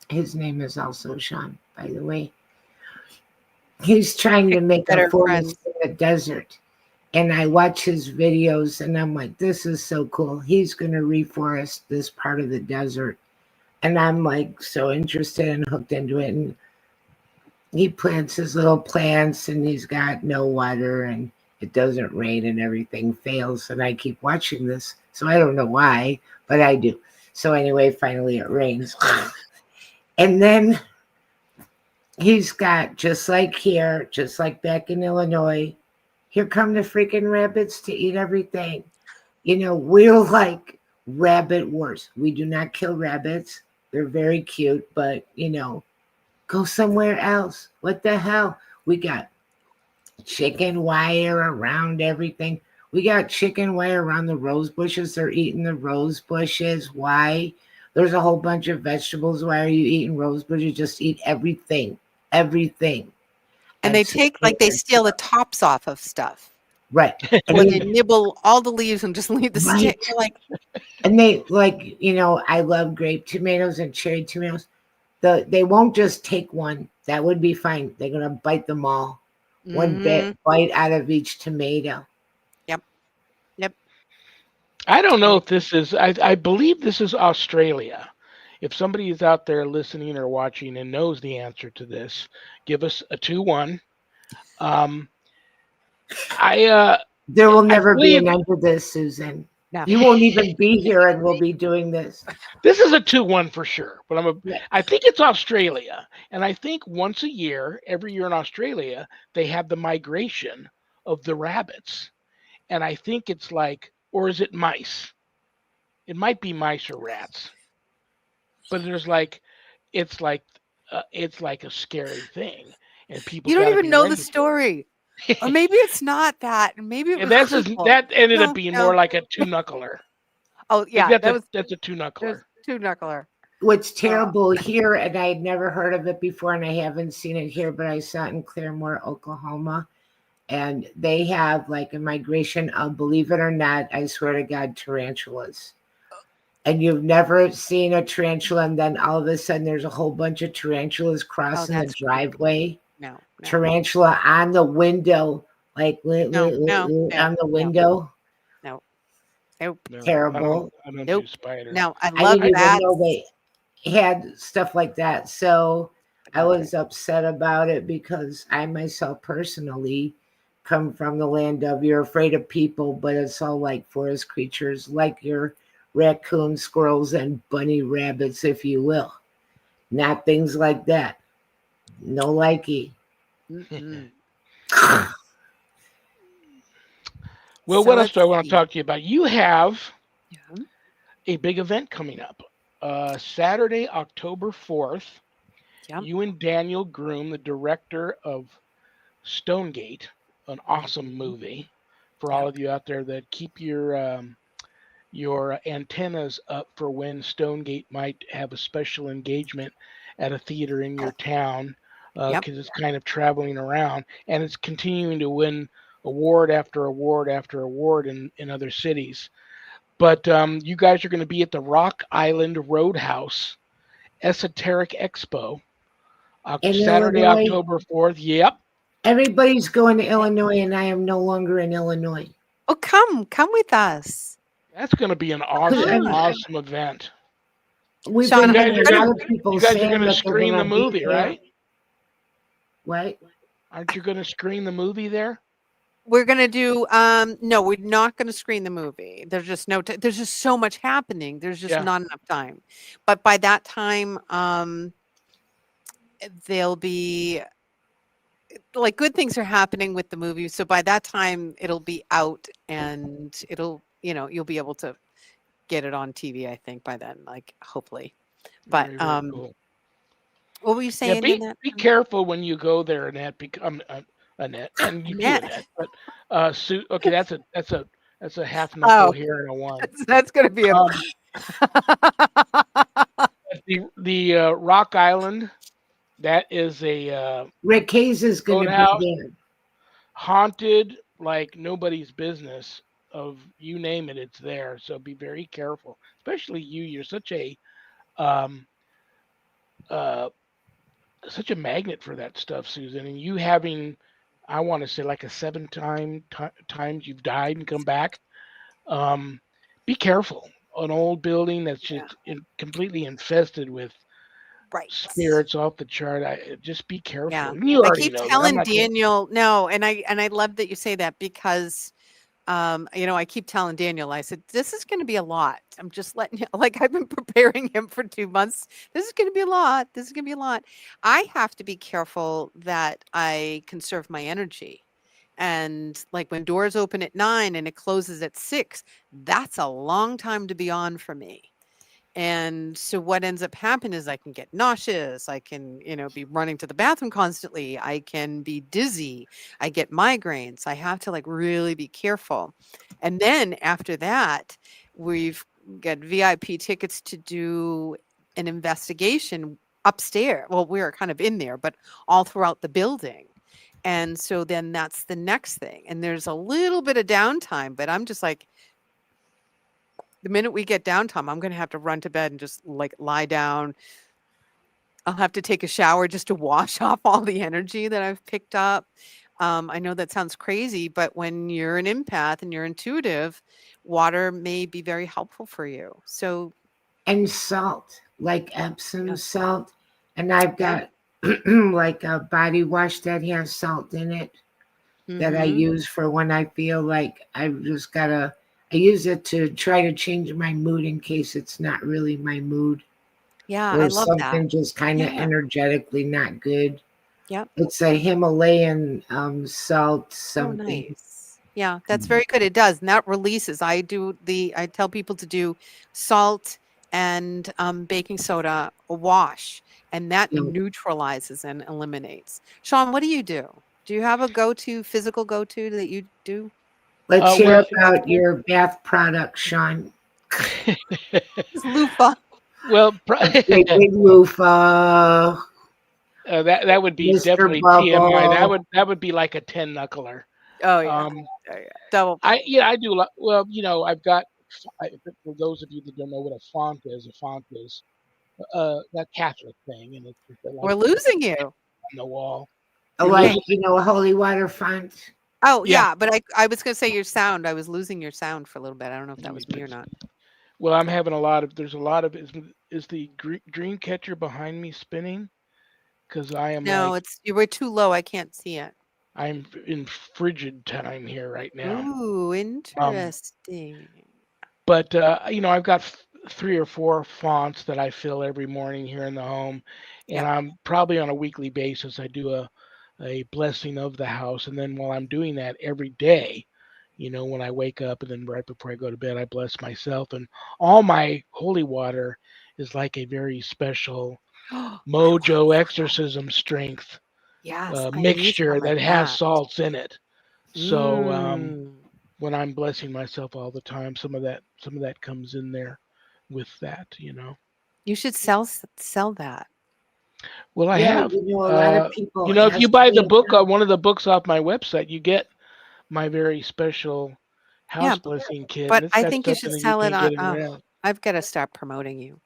His name is also Shawn, by the way. He's trying to make a Better forest friends. in the desert. And I watch his videos and I'm like, this is so cool. He's going to reforest this part of the desert. And I'm like so interested and hooked into it. And he plants his little plants and he's got no water and it doesn't rain and everything fails. And I keep watching this. So I don't know why, but I do. So anyway, finally it rains. And then he's got, just like here, just like back in Illinois, here come the freaking rabbits to eat everything. We're like rabbit wars. We do not kill rabbits. They're very cute, but, go somewhere else. What the hell? We got chicken wire around everything. We got chicken wire around the rose bushes. They're eating the rose bushes. Why? There's a whole bunch of vegetables. Why are you eating rose bushes? Just eat everything. Everything. And they steal the tops off of stuff. Right. Or they nibble all the leaves and just leave the stick. You're like, and they I love grape tomatoes and cherry tomatoes. They won't just take one. That would be fine. They're gonna bite them all. One bite out of each tomato. Yep. I don't know if this is, I believe this is Australia. If somebody is out there listening or watching and knows the answer to this, give us a 2-1. There will never be an end to this, Susan. No. You won't even be here, and we'll be doing this. This is a 2-1 for sure. But Yeah. I think it's Australia, and I think once a year, every year in Australia, they have the migration of the rabbits, and I think it's like, or is it mice? It might be mice or rats, but there's like, it's like a scary thing, and people You don't got to even be know the ready for story. it. Or maybe it's not that. And maybe it Yeah, was people. that ended up No, being no. more like a two-knuckler. Oh, I think yeah. That was that's a two-knuckler. two knuckler. What's terrible here, and I had never heard of it before, and I haven't seen it here, but I saw it in Claremore, Oklahoma. And they have like a migration of, believe it or not, I swear to God, tarantulas. And you've never seen a tarantula, and then all of a sudden there's a whole bunch of tarantulas crossing the that's creepy. driveway. No. Tarantula on the window, like No. on the window. No. Nope. No, Terrible. I don't Nope. do spiders. No, I I love didn't that. even know they had stuff like that. So I No. was upset about it because I myself personally come from the land of you're afraid of people, but it's all like forest creatures, like your raccoons, squirrels, and bunny rabbits, if you will. Not things like that. No likey. Mm-mm. Well, So what else let's do I want to see. talk to you about? You have Yeah. a big event coming up. Saturday, October 4th, Yep. you and Daniel Groom, the director of STONEGATE, an awesome movie for all of you out there that keep your antennas up for when STONEGATE might have a special engagement at a theater in your town, Yep. because it's kind of traveling around and it's continuing to win award after award after award in other cities. But you guys are going to be at the Rock Island Roadhouse Esoteric Expo, In Saturday, Illinois, October 4th. Yep. everybody's going to Illinois, and I am no longer in Illinois. Oh, come with us. That's going to be an awesome event. We've Shawn, been You guys hearing are a gonna- lot of people You guys are saying going to that they're screen the going to be movie, there. right? What? Aren't you going to screen the movie there? We're gonna do no, we're not gonna screen the movie. There's just there's just so much happening. There's just not enough time. But by that time, there'll be like good things are happening with the movie. So by that time it'll be out and it'll, you'll be able to get it on TV, I think, by then, like hopefully. But Very cool. what were you saying in that? Be careful when you go there, Annette. Annette, and you too, Annette. But okay, that's a half knuckle here and a one. That's gonna be a the Rock Island. That is a Rick Hayes is going to roadhouse, be there. haunted like nobody's business. Of you name it, it's there. So be very careful, especially you. You're such a such a magnet for that stuff, Susan. And you having, I want to say, like a 7 times you've died and come back. Be careful. An old building that's just completely infested with spirits off the chart. Just be careful. Yeah. You I already keep know. telling Daniel, no, and I love that you say that because I keep telling Daniel, I said, this is going to be a lot. I'm just letting you, like, I've been preparing him for 2 months. This is going to be a lot. This is going to be a lot. I have to be careful that I conserve my energy. And like when doors open at 9 and it closes at 6, that's a long time to be on for me. And so what ends up happening is I can get nauseous. I can, be running to the bathroom constantly. I can be dizzy. I get migraines. I have to like really be careful. And then after that, we've got VIP tickets to do an investigation upstairs. Well, we're kind of in there, but all throughout the building. And so then that's the next thing. And there's a little bit of downtime, but I'm just like, the minute we get downtime, I'm going to have to run to bed and just like lie down. I'll have to take a shower just to wash off all the energy that I've picked up. I know that sounds crazy, but when you're an empath and you're intuitive, water may be very helpful for you. So, and salt, like Epsom salt. And I've got like a body wash that has salt in it that I use for when I feel like I've just got I use it to try to change my mood in case it's not really my mood Yeah, I or love that. something just kind of Yeah. energetically not good. Yep. It's a Himalayan salt Oh, something. nice. Yeah, that's very good. It does. And that releases. I tell people to do salt and baking soda a wash, and that Yeah. neutralizes and eliminates. Shawn, what do you do? Do you have a go-to, physical go-to that you do? Let's hear Well, about your bath product, Shawn. It's loofah. well, A great big loofah, that would be Mr. definitely TMI. Bubble. That would be like a 10 knuckler. Oh yeah. Um, Oh, yeah. Double. I do. Well, I've got. For those of you that don't know what a font is that Catholic thing, and it's just like We're losing you. on the wall. I You're like, losing. holy water font. Oh Yeah. yeah, but I was gonna say your sound. I was losing your sound for a little bit. I don't know if that Let me was me or fix not. it. Well, I'm having a lot of. There's a lot of. Is the dream catcher behind me spinning? Because I am No, like it's you were too low. I can't see it. I'm in frigid time here right now. Ooh, Um, interesting. but I've got 3 or 4 fonts that I fill every morning here in the home, and Yep. I'm probably on a weekly basis. I do a blessing of the house, and then while I'm doing that every day, when I wake up and then right before I go to bed, I bless myself, and all my holy water is like a very special I love mojo that. exorcism strength Yes, I need mixture some of that has that. salts in it. So Mm. when I'm blessing myself all the time, some of that comes in there with that. You should sell that. Well, I Yeah, have. a lot of people If you ask buy the me. book, one of the books off my website, you get my very special Yeah, house blessing kit, and but it's I got think you stuff should in it you sell it can't on. get Oh, anywhere else. I've got to start promoting you.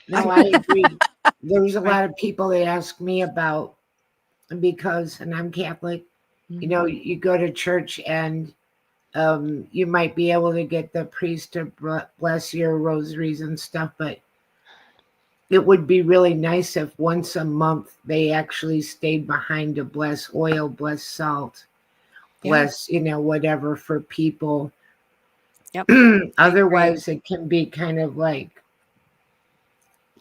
No, I agree. There's a lot of people that ask me about because, and I'm Catholic. Mhm. You go to church and you might be able to get the priest to bless your rosaries and stuff, but it would be really nice if once a month they actually stayed behind to bless oil, bless salt, Yeah. bless, whatever for people. Yep. I agree. Otherwise, it can be kind of like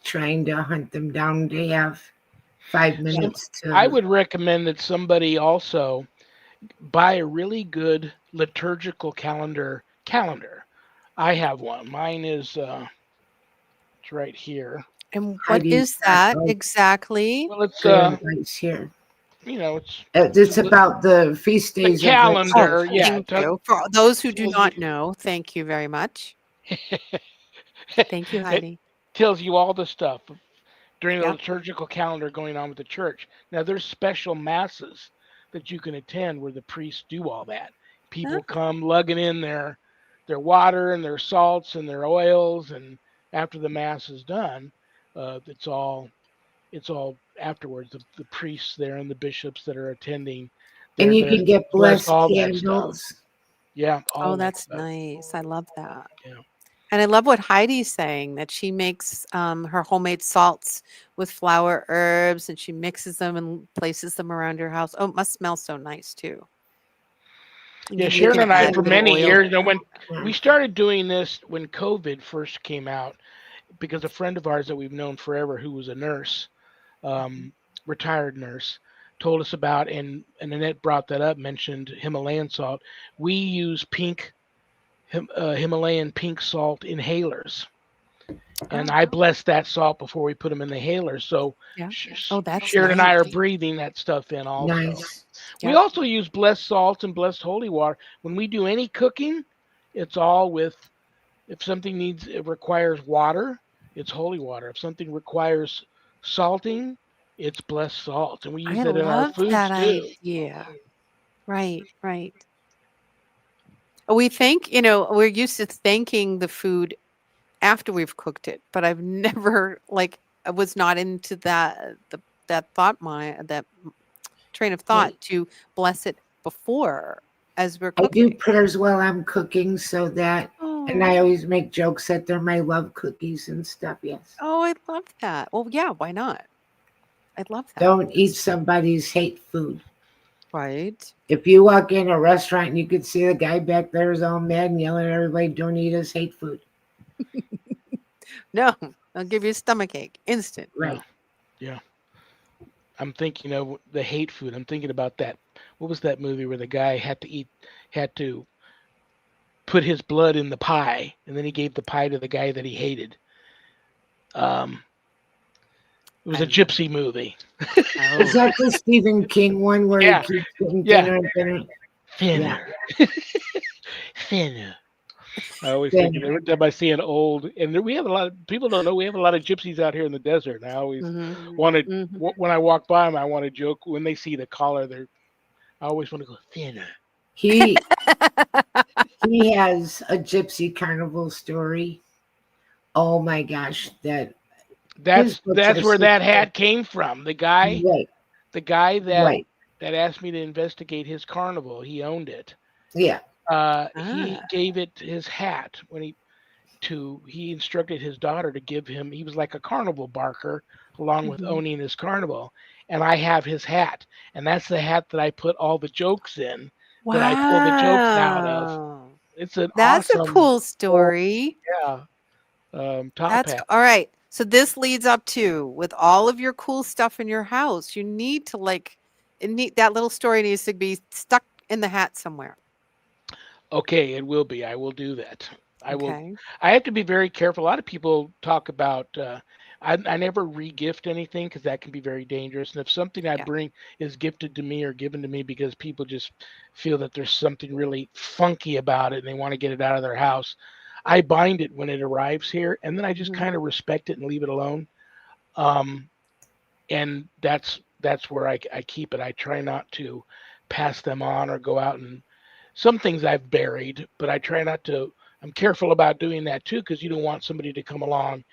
trying to hunt them down to have 5 minutes I to. would recommend that somebody also buy a really good liturgical calendar. I have one. Mine is it's right here. And what Heidi's is got that exactly? Well, it's good advice here. it's It's about the feast a days of the Oh, calendar. Yeah, thank you. For those who do tells not know, thank you very much. Thank you, it Heidi. tells you all the stuff during the Yep. liturgical calendar going on with the church. Now there's special masses that you can attend where the priests do all that. Huh? People come lugging in their water and their salts and their oils, and after the mass is done, it's all afterwards. The priests there and the bishops that are attending, and they're you there can to get bless blessed all that stuff. candles. Yeah, Oh, all that that's stuff. nice. I love that. Yeah. And I love what Heidi's saying that she makes her homemade salts with flower herbs and she mixes them and places them around her house. Oh, it must smell so nice too. And Yeah, you Sharon can and I add for little many oils. years, when Yeah. we started doing this when COVID first came out, because a friend of ours that we've known forever, who was a nurse, um, retired nurse, told us about, and Annette brought that up, mentioned Himalayan salt. We use Himalayan pink salt inhalers, and Oh, I bless that salt before we put them in the inhalers. So yeah. Oh, that's Sharon and I are nice. breathing that stuff in also. Nice. We Yep. also use blessed salt and blessed holy water when we do any cooking. It's all with, if something it requires water, it's holy water. If something requires salting, it's blessed salt, and we use I that in our love that foods too. idea. Right, right. We think, we're used to thanking the food after we've cooked it, but I've never I was not into that train of thought to bless it before as we're I do cooking. prayers while I'm cooking so that, and I Oh, always make jokes that they're my love cookies and stuff. Yes. oh, I love that. Well, yeah, why not? I love that. Don't eat somebody's hate food. Right. If you walk in a restaurant and you could see the guy back there is all mad and yelling at everybody, don't eat us, hate food. No, I'll give you a stomach ache. Instant. Right. Yeah. I'm thinking of the hate food. I'm thinking about that. What was that movie where the guy had to put his blood in the pie, and then he gave the pie to the guy that he hated. Um, it was I a don't know. gypsy movie. Is Oh. that the Stephen King one where Yeah, he keeps getting yeah. thinner and thinner? Yeah. Thinner, thinner. I always think Then every time I see an old, and we have a lot of people don't know we have a lot of gypsies out here in the desert. And I always Mm-hmm. wanted Mm-hmm. when I walk by them, I want to joke when they see the collar. I always want to go thinner. he he has a gypsy carnival story. Oh my gosh, that his books are That's where so that good. hat came from. Right, The guy right. that asked me to investigate his carnival, he owned it. Yeah. He Ah. gave it his hat when he instructed his daughter to give him. He was like a carnival barker along with Mhm. owning his carnival, and I have his hat, and that's the hat that I put all the jokes in, that I pull the jokes out of. Wow. It's an That's a awesome, cool oh story. yeah, top hat. All right. So this leads up to with all of your cool stuff in your house, you need to that little story needs to be stuck in the hat somewhere. Okay, it will be. I will do that. I will. Okay. I have to be very careful. A lot of people talk about. I never re-gift anything because that can be very dangerous. And if something I Yeah. bring is gifted to me or given to me because people just feel that there's something really funky about it and they want to get it out of their house, I bind it when it arrives here, and then I just Mhm. kind of respect it and leave it alone. Um, and that's where I keep it. I try not to pass them on or go out and some things I've buried, but I try not to. I'm careful about doing that too because you don't want somebody to come along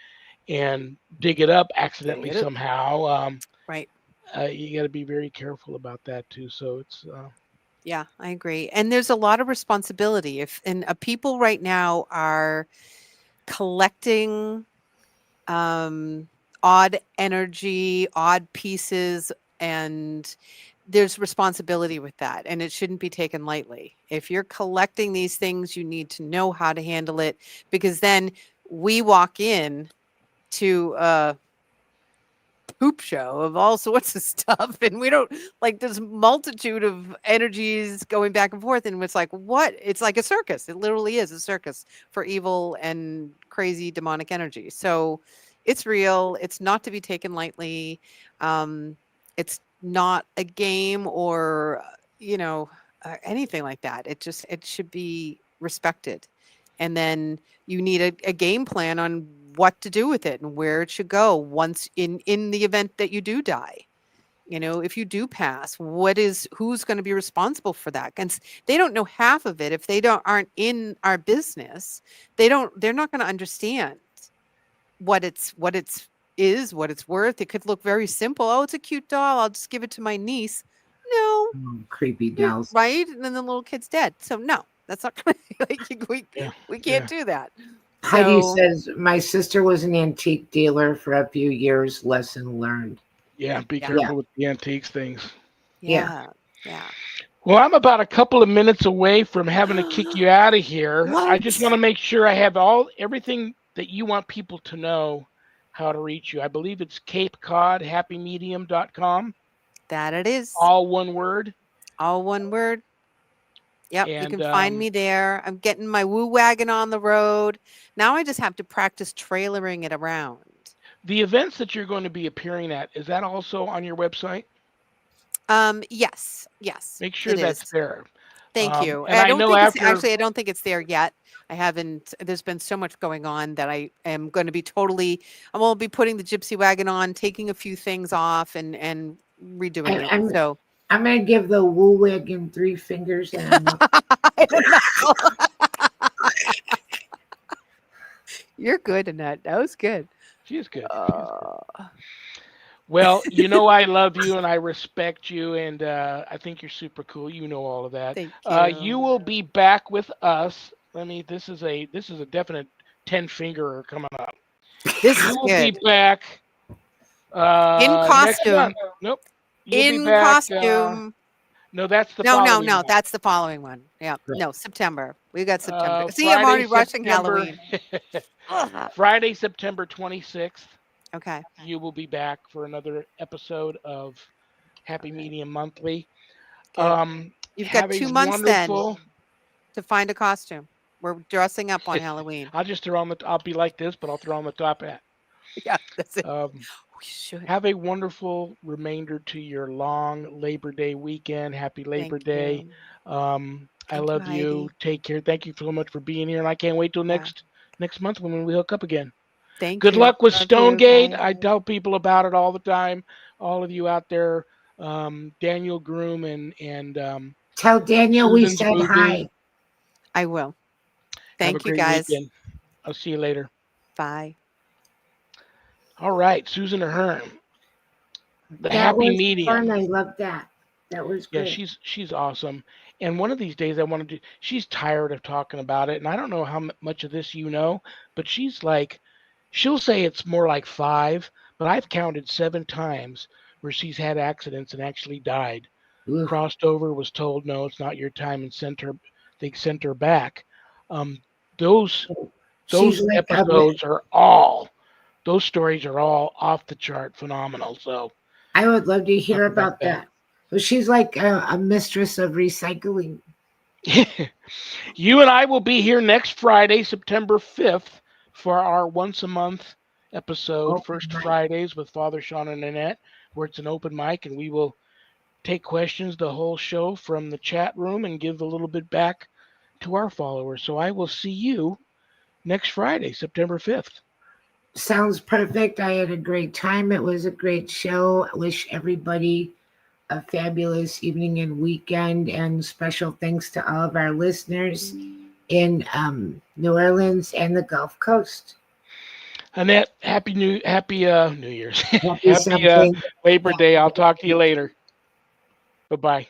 and dig it up accidentally Get it? somehow. Right. You got to be very careful about that too. So it's Yeah, I agree. And there's a lot of responsibility. If and people right now are collecting odd energy, odd pieces, and there's responsibility with that, and it shouldn't be taken lightly. If you're collecting these things, you need to know how to handle it because then we walk in to a poop show of all sorts of stuff and we don't like this multitude of energies going back and forth and it's like what it's like a circus. It literally is a circus for evil and crazy demonic energy. So it's real. It's not to be taken lightly. It's not a game or anything like that. It should be respected, and then you need a game plan on what to do with it and where it should go once in the event that you do die. If you do pass, who's going to be responsible for that? And they don't know half of it. If they aren't in our business, they're not going to understand what it's what it's worth. It could look very simple. Oh, it's a cute doll, I'll just give it to my niece. No, Creepy dolls. right? And then the little kid's dead. So no, that's not gonna yeah, we yeah. can't do that. Heidi So says, my sister was an antique dealer for a few years. Lesson learned. Yeah, be yeah, careful with the antiques things. yeah, yeah. Well, I'm about a couple of minutes away from having to kick you out of here. I just want What? to make sure I have everything that you want people to know how to reach you. I believe it's Cape Cod HappyMedium.com. That it is. All one word. All one word. Yep, you And can find me there. I'm getting my woo wagon on the road. Now I just have to practice trailering it around. the events that you're going to be appearing at, is that also on your website? Yes, Make sure it that's is. there. Thank you. And I I don't know think it's after, actually, I don't think it's there yet. I haven't, there's been so much going on that I am going to be I'm going to be putting the gypsy wagon on, taking a few things off and redoing I, it. I'm So I'm gonna give the woo wagon 3 fingers and I don't know. You're good, Annette. That was good. she is good. Uh, Well, I love you and I respect you, and I think you're super cool. You know all of that. Thank You you. will be back with us. This is a definite 10-fingerer coming up. This You is will be good. back In next costume. month. Nope. You'll be In back. costume. No, that's the No, following one. that's the following one. Yeah, Right. no, September. We got September. See, I'm Friday, already rushing September. Halloween. Ugh. Friday, September 26th. Okay. You will be back for another episode of Happy All right. Medium Monthly. Good. Um, You've got have a 2 months then wonderful. to find a costume. We're dressing up on Halloween. I'll just throw on the. I'll be like this, but I'll throw on the top hat. Yeah, that's it. Um, We should. have a wonderful remainder to your long Labor Day weekend. Happy Labor Thank Day. you. I Thank you, love you. Heidi. Take care. Thank you so much for being here, and I can't wait till Yeah. next month when we hook up again. Thank Good you. luck with Love you. Stonegate. Bye. I tell people about it all the time. All of you out there, Daniel Groom and Tell Daniel we Susan's said movie. hi. I will. Have a Thank you, great guys. weekend. I'll see you later. Bye. All right, Susan Ahearn, the That Happy was Medium. fun. I love that. That was Yeah, great. she's awesome. And one of these days, I want to do. She's tired of talking about it, and I don't know how much of this you know, but she's like, she'll say it's more like 5, but I've counted 7 times where she's had accidents and actually died. Oof. Crossed over, was told no, it's not your time, and sent her. They sent her back. Um, those She's those like episodes are all. Those stories are all off the chart, phenomenal. So I would love to hear talk about about that. But she's like a mistress of recycling. that. You and I will be here next Friday, September 5th, for our once a month episode, Open First mic. Fridays with Father Shawn and Annette, where it's an open mic and we will take questions the whole show from the chat room and give a little bit back to our followers. So I will see you next Friday, September 5th. Sounds perfect. I had a great time. It was a great show. I wish everybody a fabulous evening and weekend, and special thanks to all of our listeners in New Orleans and the Gulf Coast. Annette, happy New Year's. Happy Happy something. Labor Day. I'll talk to you later. Bye-bye.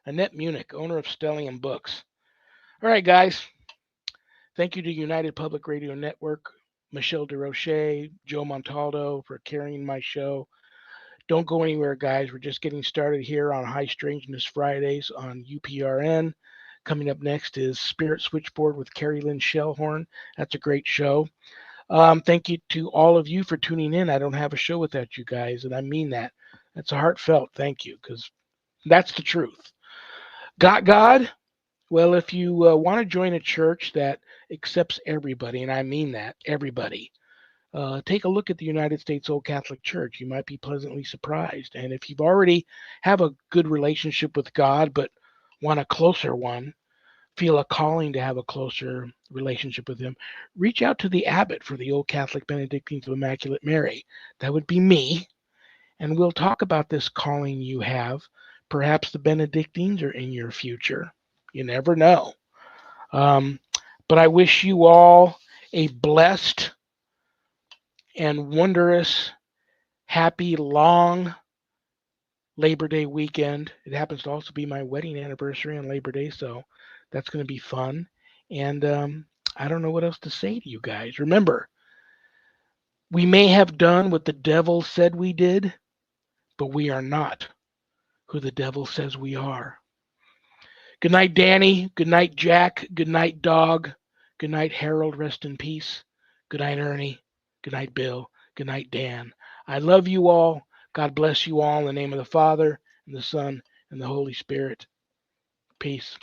Annette Munich, owner of Stellium Books. All right, guys. Thank you to United Public Radio Network, Michelle DeRoche, Joe Montaldo for carrying my show. Don't go anywhere, guys. We're just getting started here on High Strangeness Fridays on UPRN. Coming up next is Spirit Switchboard with Carrie Lynn Shellhorn. That's a great show. Thank you to all of you for tuning in. I don't have a show without you guys, and I mean that. That's a heartfelt thank you, because that's the truth. Got God? Well, if you want to join a church that accepts everybody, and I mean that, everybody, take a look at the United States Old Catholic Church. You might be pleasantly surprised. And if you've already have a good relationship with God, but want a closer one, feel a calling to have a closer relationship with Him, reach out to the abbot for the Old Catholic Benedictines of Immaculate Mary. That would be me. And we'll talk about this calling you have. Perhaps the Benedictines are in your future. You never know. Um, but I wish you all a blessed and wondrous, happy, long Labor Day weekend. It happens to also be my wedding anniversary on Labor Day, so that's going to be fun. And I don't know what else to say to you guys. Remember, we may have done what the devil said we did, but we are not who the devil says we are. Good night, Danny. Good night, Jack. Good night, Dog. Good night, Harold. Rest in peace. Good night, Ernie. Good night, Bill. Good night, Dan. I love you all. God bless you all in the name of the Father, and the Son, and the Holy Spirit. Peace.